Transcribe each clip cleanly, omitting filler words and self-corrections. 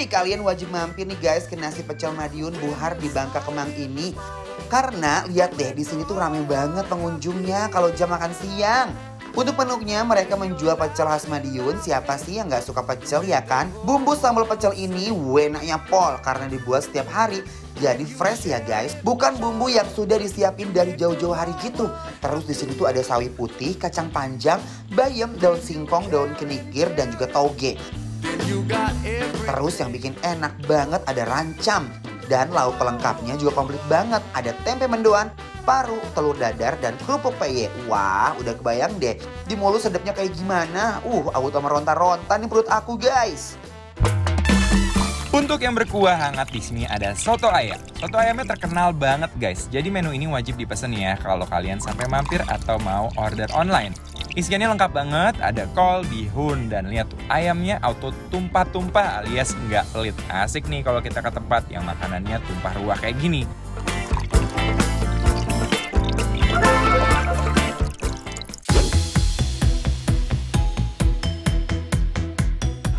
Kalian wajib mampir nih guys ke nasi pecel Madiun Buhar di Bangka Kemang ini. Karena lihat deh di sini tuh rame banget pengunjungnya kalau jam makan siang. Untuk menunya mereka menjual pecel khas Madiun. Siapa sih yang gak suka pecel ya kan? Bumbu sambal pecel ini enaknya pol karena dibuat setiap hari. Jadi fresh ya guys. Bukan bumbu yang sudah disiapin dari jauh-jauh hari gitu. Terus di sini tuh ada sawi putih, kacang panjang, bayam, daun singkong, daun kenikir dan juga toge. Terus yang bikin enak banget ada rancam. Dan lauk pelengkapnya juga komplit banget. Ada tempe mendoan, paru, telur dadar, dan kerupuk peye. Wah, udah kebayang deh. Di mulut sedapnya kayak gimana. Aku tambah ronta-ronta nih perut aku guys. Untuk yang berkuah hangat di sini ada soto ayam. Soto ayamnya terkenal banget guys. Jadi menu ini wajib dipesan ya kalau kalian sampai mampir atau mau order online. Isiannya lengkap banget, ada kol, bihun, dan lihat tuh ayamnya auto tumpah-tumpah alias nggak pelit. Asik nih kalau kita ke tempat yang makanannya tumpah ruah kayak gini.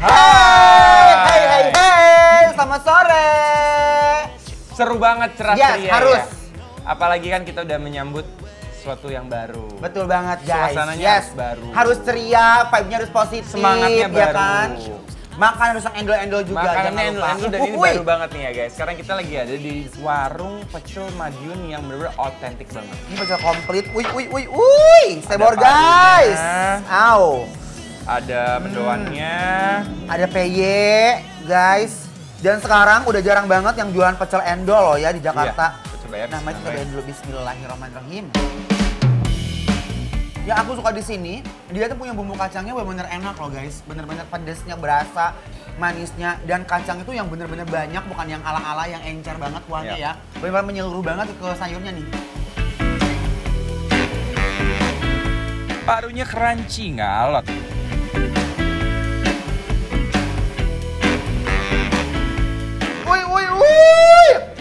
Hai, selamat sore. Seru banget, cerah Yes, ceria harus. ya. Apalagi kan kita udah menyambut sesuatu yang baru. Betul banget guys. Suasananya harus baru. Harus ceria, vibe-nya harus positif. Semangatnya ya baru. Kan? Makan harus yang endol-endol juga. Makanannya jangan lupa. endol dan ini baru banget nih ya guys. Sekarang kita lagi ada di warung pecel Madiun yang bener-bener otentik banget. Ini pecel komplit. Sebor guys. Au. Ada mendoannya. Ada peye guys. Dan sekarang udah jarang banget yang jualan pecel endol loh ya di Jakarta. Iya, coba ya. Nah, mari kita cobain dulu. Bismillahirrahmanirrahim. Ya aku suka di sini, dia tuh punya bumbu kacangnya bener-bener enak loh guys. Bener-bener pedesnya berasa, manisnya, dan kacang itu yang bener-bener banyak, bukan yang ala-ala yang encer banget kuahnya ya. Bener-bener menyeluruh banget ke sayurnya nih. Parunya crunchy, nggak alot.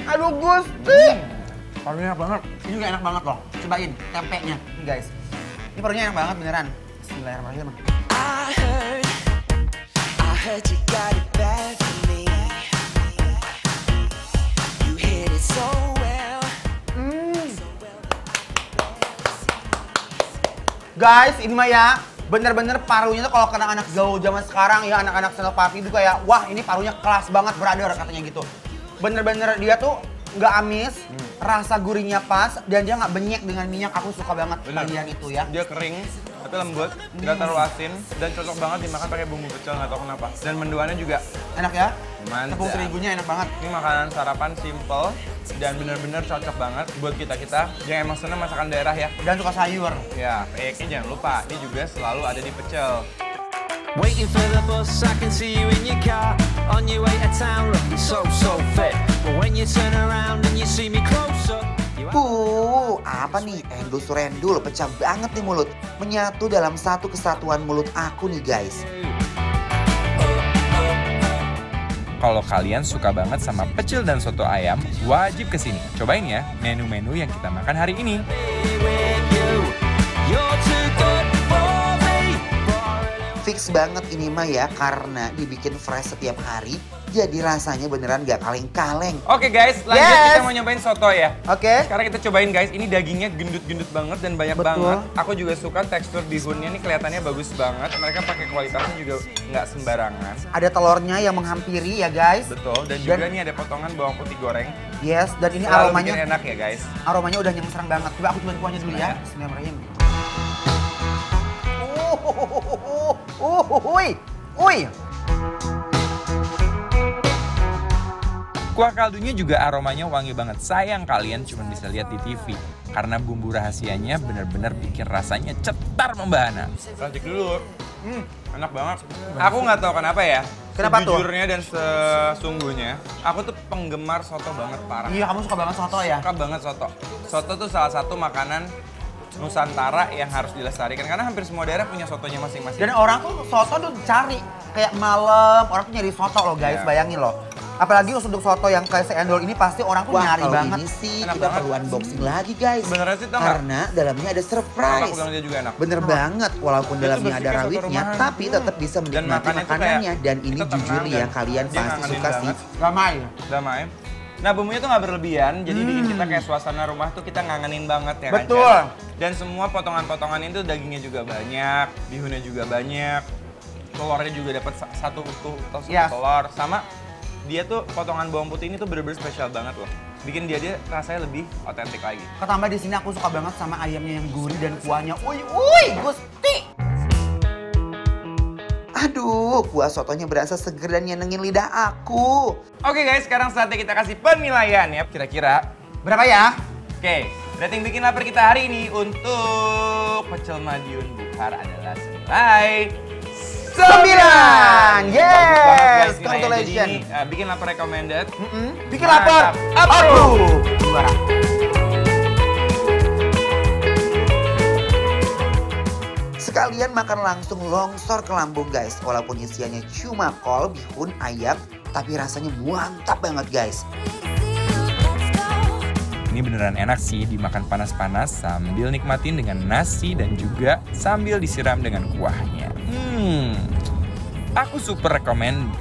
Aduh Gusti. Parunya enak banget. Ini juga enak banget loh. Cobain tempenya nih guys. Ini parunya enak banget beneran. Bismillahirrahmanirrahim. I heard you got it bad for me. You hit it so well. Guys, ini mah ya bener-bener parunya tuh kalau kena anak gaul zaman sekarang ya, anak-anak senopati itu kayak wah ini parunya kelas banget brother katanya gitu. Bener-bener dia tuh nggak amis, rasa gurihnya pas, dan dia nggak benyek dengan minyak. Aku suka banget bagian itu ya. Dia kering, tapi lembut, nggak terlalu asin, dan cocok banget dimakan pakai bumbu pecel, nggak tahu kenapa. Dan mendoannya juga enak ya. mantap. Tepung terigunya enak banget. Ini makanan sarapan simple dan bener-bener cocok banget buat kita-kita yang emang seneng masakan daerah ya. Dan suka sayur. Ya, peyeknya jangan lupa, ini juga selalu ada di pecel. Waiting for the bus, I can see you in your car on your way to town, looking so fit. But when you turn around and you see me close up, apa nih? Endul surendul, pecah banget nih mulut. Menyatu dalam satu kesatuan mulut aku nih guys. Kalau kalian suka banget sama pecel dan soto ayam, wajib kesini. Cobain ya menu-menu yang kita makan hari ini. Fix banget ini mah ya, karena dibikin fresh setiap hari. Jadi rasanya beneran gak kaleng-kaleng. Oke guys, lanjut kita mau nyobain soto ya. Oke. Sekarang kita cobain guys, ini dagingnya gendut-gendut banget dan banyak banget. Aku juga suka tekstur bihunnya, ini kelihatannya bagus banget. Mereka pakai kualitasnya juga nggak sembarangan. Ada telurnya yang menghampiri ya guys. Betul, dan juga nih ada potongan bawang putih goreng. Yes, dan ini Selalu aromanya bikin enak ya guys. Aromanya udah nyengserang banget. Coba aku cobain kuahnya dulu ya. Bismillahirrahmanirrahim. Kuah kaldunya juga aromanya wangi banget. Sayang kalian cuma bisa lihat di TV. Karena bumbu rahasianya benar-benar bikin rasanya cetar membahana. Racik dulu. Enak banget. Aku nggak tahu kenapa ya. Kenapa tuh? Sejujurnya dan sesungguhnya, aku tuh penggemar soto banget parah. Iya, kamu suka banget soto ya? Suka banget soto. Soto tuh salah satu makanan Nusantara yang harus dilestarikan karena hampir semua daerah punya sotonya masing-masing. Dan orang tuh soto tuh cari kayak malam, orang tuh nyari soto loh guys, bayangin loh. Apalagi untuk soto yang kayak seendol ini pasti orang tuh Wah, nyari kalau banget. ini sih Enak kita banget. perlu unboxing lagi guys. Sebenarnya sih tau nggak? Karena dalamnya ada Kakak surprise. pegang dia juga enak. Bener banget, walaupun Itu dalamnya ada berarti kayak soto rawitnya, rumahan. tapi tetap bisa menikmati makannya tuh makanannya. kayak Dan ini kita jujur tenang ya, dan kalian dia pasti ngangenin suka sih. banget. Damai. Damai. Nah bumbunya tuh nggak berlebihan, jadi bikin kita kayak suasana rumah tuh kita ngangenin banget ya kan, Betul. Chan? Dan semua potongan-potongan itu dagingnya juga banyak, bihunnya juga banyak, telurnya juga dapat satu utuh Yes. telur, sama dia tuh potongan bawang putih ini tuh bener-bener spesial banget loh. Bikin dia rasanya lebih otentik lagi. Ketambah di sini aku suka banget sama ayamnya yang gurih dan kuahnya. Uy, Gusti. Aduh, kuah sotonya berasa seger dan nyenengin lidah aku. Oke guys, sekarang saatnya kita kasih penilaian ya. Kira-kira Berapa ya? Oke, rating bikin lapar kita hari ini untuk pecel Madiun Buhar adalah senilai 9. Yes, Jadi congratulations. ini bikin lapar recommended. Bikin lapar. Mantap. Approve. Juara. Sekalian makan langsung longsor ke lambung guys. Walaupun isiannya cuma kol, bihun, ayam, tapi rasanya mantap banget guys. Ini beneran enak sih dimakan panas-panas sambil nikmatin dengan nasi dan juga sambil disiram dengan kuahnya. Aku super rekomen